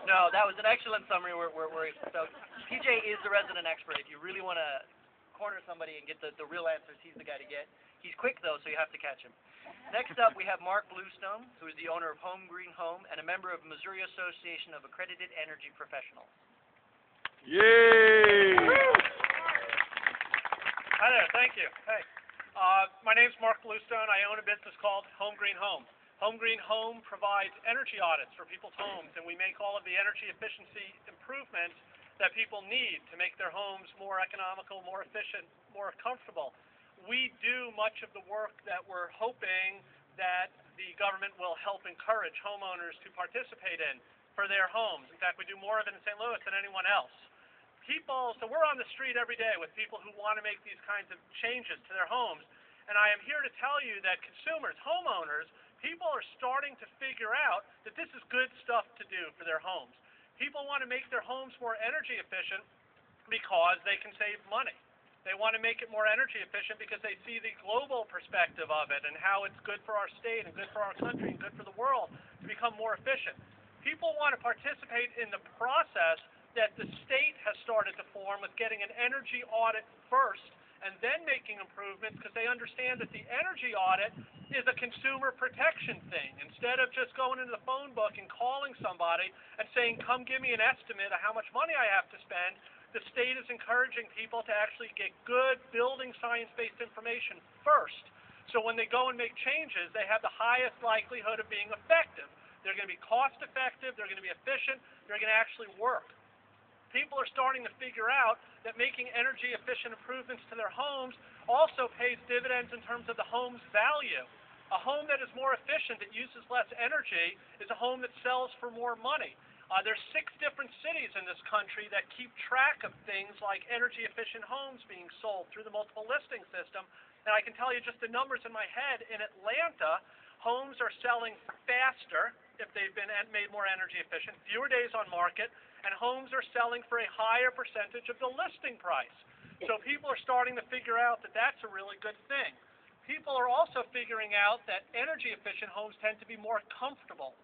No, that was an excellent summary. So PJ is the resident expert. If you really want to corner somebody and get the real answers, he's the guy to get. He's quick, though, so you have to catch him. Next up, we have Marc Bluestone, who is the owner of Home Green Home and a member of Missouri Association of Accredited Energy Professionals. Yay! Hi there, thank you. Hey, my name's Marc Bluestone. I own a business called Home Green Home. Home Green Home provides energy audits for people's homes, and we make all of the energy efficiency improvements that people need to make their homes more economical, more efficient, more comfortable. We do much of the work that we're hoping that the government will help encourage homeowners to participate in for their homes. In fact, we do more of it in St. Louis than anyone else. So we're on the street every day with people who want to make these kinds of changes to their homes. And I am here to tell you that consumers, homeowners, people are starting to figure out that this is good stuff to do for their homes. People want to make their homes more energy efficient because they can save money. They want to make it more energy efficient because they see the global perspective of it and how it's good for our state and good for our country and good for the world to become more efficient. People want to participate in the process that the state has started to form with getting an energy audit first and then making improvements because they understand that the energy audit is a consumer protection thing. Instead of just going into the phone book and calling somebody and saying, come give me an estimate of how much money I have to spend, the state is encouraging people to actually get good building science-based information first. So when they go and make changes, they have the highest likelihood of being effective. They're going to be cost-effective, they're going to be efficient, they're going to actually work. People are starting to figure out that making energy-efficient improvements to their homes also pays dividends in terms of the home's value. A home that is more efficient, that uses less energy, is a home that sells for more money. There's 6 different cities in this country that keep track of things like energy-efficient homes being sold through the multiple listing system. And I can tell you just the numbers in my head. In Atlanta, homes are selling faster if they've been made more energy efficient, fewer days on market, and homes are selling for a higher percentage of the listing price. So people are starting to figure out that that's a really good thing. People are also figuring out that energy-efficient homes tend to be more comfortable.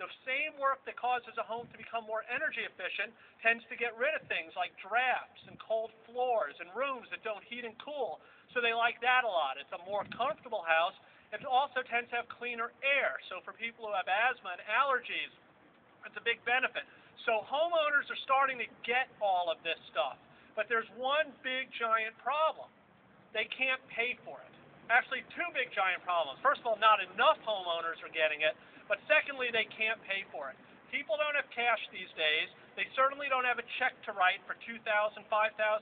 The same work that causes a home to become more energy efficient tends to get rid of things like drafts and cold floors and rooms that don't heat and cool. So they like that a lot. It's a more comfortable house. It also tends to have cleaner air. So for people who have asthma and allergies, it's a big benefit. So homeowners are starting to get all of this stuff. But there's one big giant problem. They can't pay for it. Actually, 2 big giant problems. First of all, not enough homeowners are getting it. But secondly, they can't pay for it. People don't have cash these days. They certainly don't have a check to write for $2,000, $5,000,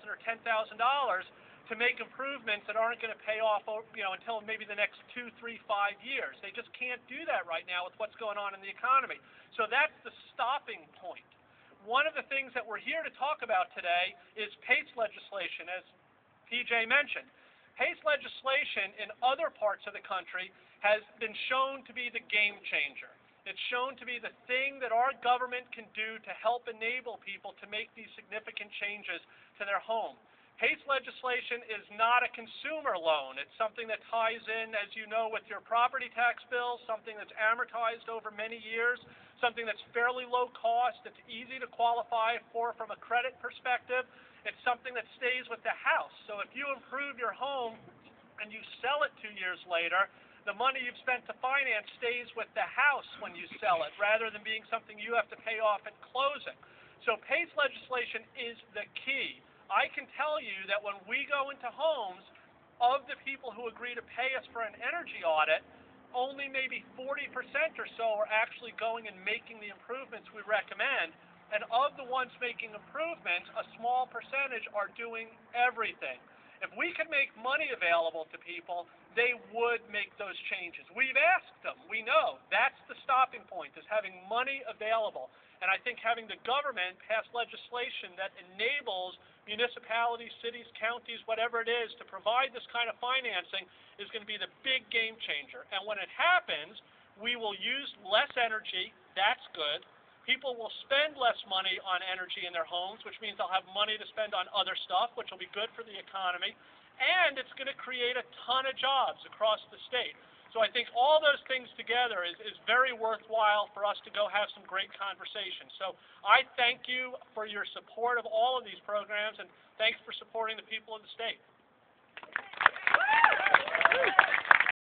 or $10,000 to make improvements that aren't going to pay off, until maybe the next 2, 3, 5 years. They just can't do that right now with what's going on in the economy. So that's the stopping point. One of the things that we're here to talk about today is PACE legislation, as PJ mentioned. PACE legislation in other parts of the country has been shown to be the game changer. It's shown to be the thing that our government can do to help enable people to make these significant changes to their home. PACE legislation is not a consumer loan. It's something that ties in, as you know, with your property tax bill, something that's amortized over many years, something that's fairly low cost, it's easy to qualify for from a credit perspective. It's something that stays with the house. So if you improve your home and you sell it 2 years later, the money you've spent to finance stays with the house when you sell it, rather than being something you have to pay off at closing. So PACE legislation is the key. I can tell you that when we go into homes, of the people who agree to pay us for an energy audit, only maybe 40% or so are actually going and making the improvements we recommend. And of the ones making improvements, a small percentage are doing everything. If we could make money available to people, they would make those changes. We've asked them. We know that's the stopping point, is having money available. And I think having the government pass legislation that enables municipalities, cities, counties, whatever it is, to provide this kind of financing is going to be the big game changer. And when it happens, we will use less energy. That's good. People will spend less money on energy in their homes, which means they'll have money to spend on other stuff, which will be good for the economy. And it's going to create a ton of jobs across the state. So I think all those things together is very worthwhile for us to go have some great conversations. So I thank you for your support of all of these programs, and thanks for supporting the people of the state.